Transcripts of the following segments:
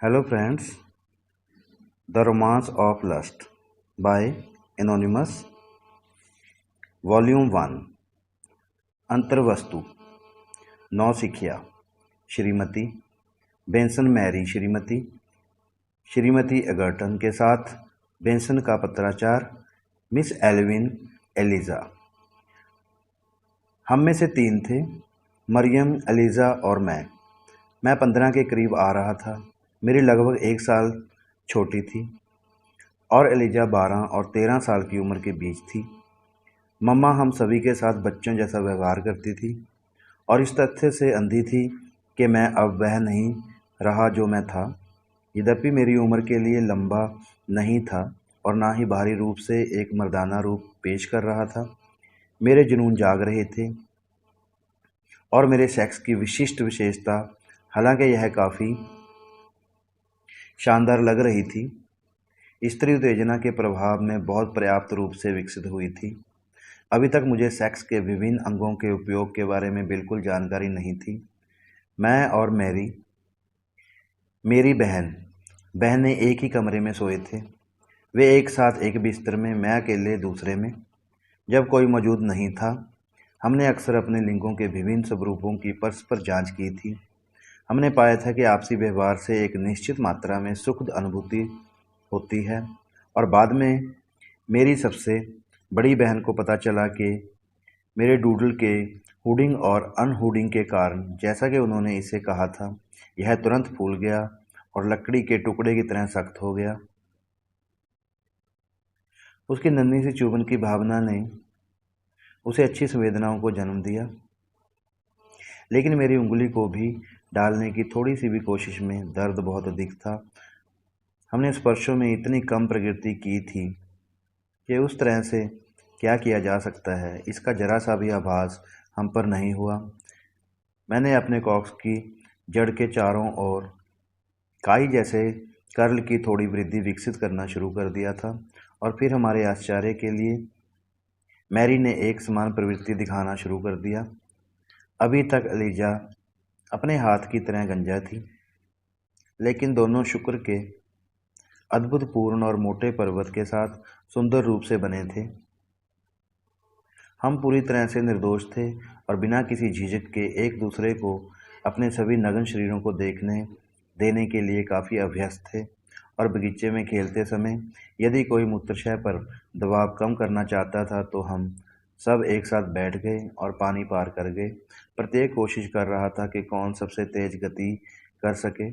Hello friends, The Romance of Lust by Anonymous, Volume 1, अंतर्वस्तु, नौसिखिया, Shrimati Benson Mary Shrimati Egerton के साथ बेंसन का पत्राचार, मिस एल्विन एलिजा। हम में से 3 थे, मरियम, एलिजा और मैं 15 के करीब आ रहा था। मेरी लगभग 1 साल छोटी थी और एलिजा 12 और 13 साल की उम्र के बीच थी। मम्मा हम सभी के साथ बच्चों जैसा व्यवहार करती थी और इस तथ्य से अंधी थी कि मैं अब वह नहीं रहा जो मैं था। यद्यपि मेरी उम्र के लिए लंबा नहीं था और ना ही बाहरी रूप से एक मर्दाना रूप पेश कर रहा था, मेरे जुनून जाग रहे थे और मेरे सेक्स की विशिष्ट विशेषता, हालांकि यह काफ़ी शानदार लग रही थी, स्त्री उत्तेजना के प्रभाव में बहुत पर्याप्त रूप से विकसित हुई थी। अभी तक मुझे सेक्स के विभिन्न अंगों के उपयोग के बारे में बिल्कुल जानकारी नहीं थी। मैं और मेरी बहनें एक ही कमरे में सोए थे। वे एक साथ एक बिस्तर में, मैं अकेले दूसरे में। जब कोई मौजूद नहीं था, हमने अक्सर अपने लिंगों के विभिन्न स्वरूपों की परस्पर जांच की थी। हमने पाया था कि आपसी व्यवहार से एक निश्चित मात्रा में सुखद अनुभूति होती है और बाद में मेरी सबसे बड़ी बहन को पता चला कि मेरे डूडल के हुडिंग और अनहुडिंग के कारण, जैसा कि उन्होंने इसे कहा था, यह तुरंत फूल गया और लकड़ी के टुकड़े की तरह सख्त हो गया। उसकी नन्ही सी चुभन की भावना ने उसे अच्छी संवेदनाओं को जन्म दिया, लेकिन मेरी उंगली को भी डालने की थोड़ी सी भी कोशिश में दर्द बहुत अधिक था। हमने स्पर्शों में इतनी कम प्रगति की थी कि उस तरह से क्या किया जा सकता है, इसका जरा सा भी आभास हम पर नहीं हुआ। मैंने अपने कॉक्स की जड़ के चारों ओर काई जैसे कर्ल की थोड़ी वृद्धि विकसित करना शुरू कर दिया था और फिर हमारे आश्चर्य के लिए मैरी ने एक समान प्रवृत्ति दिखाना शुरू कर दिया। अभी तक एलिजा अपने हाथ की तरह गंजा थी, लेकिन दोनों शुक्र के अद्भुतपूर्ण और मोटे पर्वत के साथ सुंदर रूप से बने थे। हम पूरी तरह से निर्दोष थे और बिना किसी झिझक के एक दूसरे को अपने सभी नग्न शरीरों को देखने देने के लिए काफ़ी अभ्यस्त थे और बगीचे में खेलते समय यदि कोई मूत्राशय पर दबाव कम करना चाहता था तो हम सब एक साथ बैठ गए और पानी पार कर गए। प्रत्येक कोशिश कर रहा था कि कौन सबसे तेज गति कर सके।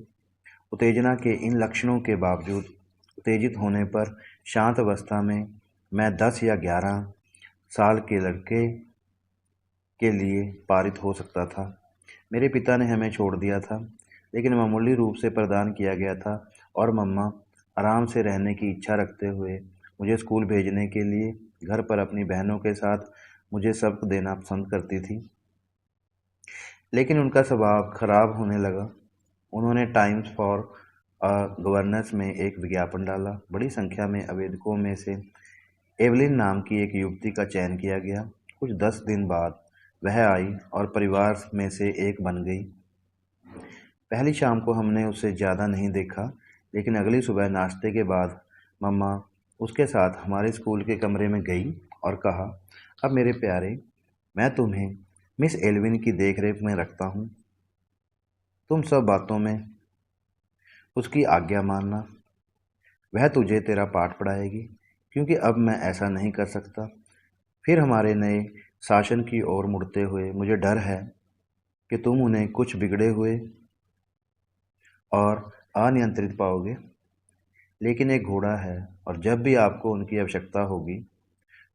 उत्तेजना के इन लक्षणों के बावजूद उत्तेजित होने पर शांत अवस्था में मैं 10 या 11 साल के लड़के के लिए पारित हो सकता था। मेरे पिता ने हमें छोड़ दिया था, लेकिन मामूली रूप से प्रदान किया गया था और मम्मा आराम से रहने की इच्छा रखते हुए मुझे स्कूल भेजने के लिए घर पर अपनी बहनों के साथ मुझे सबक देना पसंद करती थी। लेकिन उनका स्वभाव खराब होने लगा। उन्होंने टाइम्स फॉर गवर्नेंस में एक विज्ञापन डाला। बड़ी संख्या में आवेदकों में से एवलिन नाम की एक युवती का चयन किया गया। कुछ 10 दिन बाद वह आई और परिवार में से एक बन गई। पहली शाम को हमने उसे ज़्यादा नहीं देखा, लेकिन अगली सुबह नाश्ते के बाद मम्मा उसके साथ हमारे स्कूल के कमरे में गई और कहा, अब मेरे प्यारे, मैं तुम्हें मिस एल्विन की देखरेख में रखता हूँ। तुम सब बातों में उसकी आज्ञा मानना। वह तुझे तेरा पाठ पढ़ाएगी, क्योंकि अब मैं ऐसा नहीं कर सकता। फिर हमारे नए शासन की ओर मुड़ते हुए मुझे डर है कि तुम उन्हें कुछ बिगड़े हुए और अनियंत्रित पाओगे। लेकिन एक घोड़ा है और जब भी आपको उनकी आवश्यकता होगी,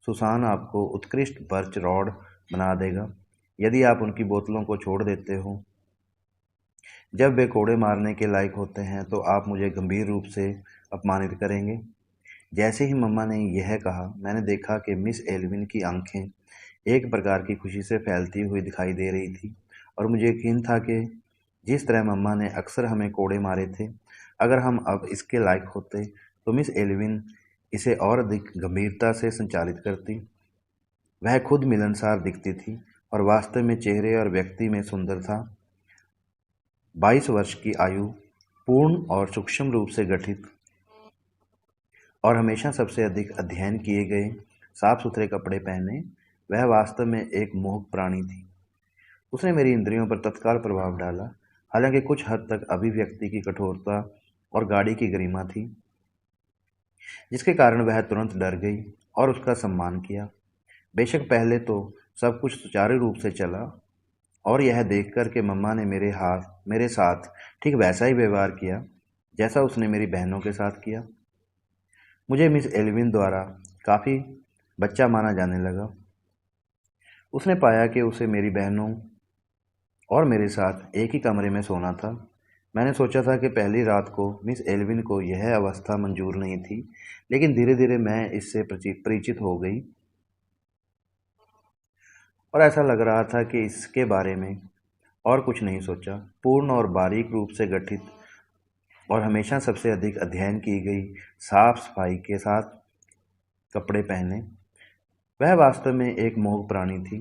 सुसान आपको उत्कृष्ट बर्च रॉड बना देगा यदि आप उनकी बोतलों को छोड़ देते हो। जब वे कोड़े मारने के लायक होते हैं तो आप मुझे गंभीर रूप से अपमानित करेंगे। जैसे ही मम्मा ने यह कहा, मैंने देखा कि मिस एल्विन की आंखें एक प्रकार की खुशी से फैलती हुई दिखाई दे रही थी और मुझे यकीन था कि जिस तरह मम्मा ने अक्सर हमें कोड़े मारे थे, अगर हम अब इसके लायक होते तो मिस एल्विन इसे और अधिक गंभीरता से संचालित करती। वह खुद मिलनसार दिखती थी और वास्तव में चेहरे और व्यक्ति में सुंदर था। 22 वर्ष की आयु पूर्ण और सूक्ष्म रूप से गठित और हमेशा सबसे अधिक अध्ययन किए गए साफ सुथरे कपड़े पहने वह वास्तव में एक मोहक प्राणी थी। उसने मेरी इंद्रियों पर तत्काल प्रभाव डाला, हालांकि कुछ हद तक अभिव्यक्ति की कठोरता और गाड़ी की गरिमा थी, जिसके कारण वह तुरंत डर गई और उसका सम्मान किया। बेशक पहले तो सब कुछ सुचारू रूप से चला और यह देखकर कि मम्मा ने मेरे साथ ठीक वैसा ही व्यवहार किया जैसा उसने मेरी बहनों के साथ किया। मुझे मिस एल्विन द्वारा काफ़ी बच्चा माना जाने लगा। उसने पाया कि उसे मेरी बहनों और मेरे साथ एक ही कमरे में सोना था। मैंने सोचा था कि पहली रात को मिस एल्विन को यह अवस्था मंजूर नहीं थी, लेकिन धीरे धीरे मैं इससे परिचित हो गई और ऐसा लग रहा था कि इसके बारे में और कुछ नहीं सोचा। पूर्ण और बारीक रूप से गठित और हमेशा सबसे अधिक अध्ययन की गई साफ सफाई के साथ कपड़े पहने वह वास्तव में एक मोहक प्राणी थी।